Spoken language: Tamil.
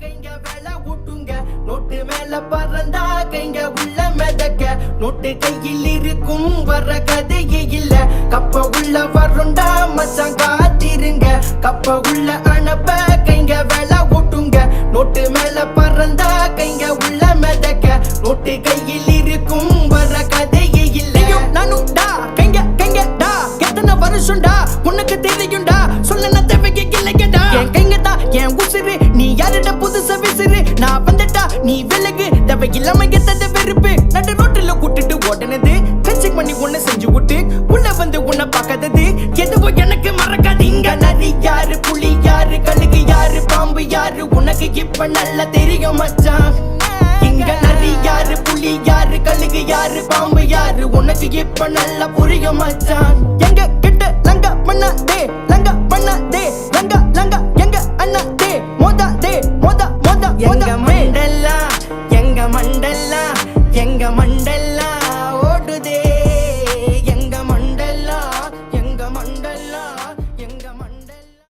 கைங்க வேலை ஊட்டுங்க நோட்டு மேல பறந்தா கைங்க உள்ள மிதக்க நோட்டு கையில் இருக்கும் வர கதையே இல்ல கப்ப உள்ள வருண்டா மச்சான் காத்திருங்க கப்ப உள்ள அனுப்ப கைங்க வேலை ஊட்டுங்க நோட்டு மேல பறந்தா கைங்க உள்ள மிதக்க நோட்டு கையில் இருக்கும் வர கதையே இல்ல நானும் டா கைங்க கைங்க டா எத்தனை வருஷம்டா உனக்கு தெரியும்டா சொல்ல தேவையே இல்லையடா என் கைங்க தான் என் உசுறு நீ யாருட புதுசா விசிறு நான் வந்துட்டா நீ விலகு தேவை இல்லாம எத்தது வெறுப்பு நடு ரோட்டில் கூட்டிட்டு ஓடனது கன்சிங் பண்ணி உன்னை செஞ்சு விட்டு உள்ள வந்து உன்னை பார்க்காதது எதுவோ எனக்கு மறக்காது இங்க நரி யாரு புலி யாரு கழுகு யாரு பாம்பு யாரு உனக்கு இப்ப நல்லா தெரியும் மச்சான் இங்க நரி யாரு புலி யாரு கழுகு யாரு பாம்பு யாரு உனக்கு இப்ப நல்லா புரியும் மச்சான் எங்க கிட்ட லங்க பண்ணாதே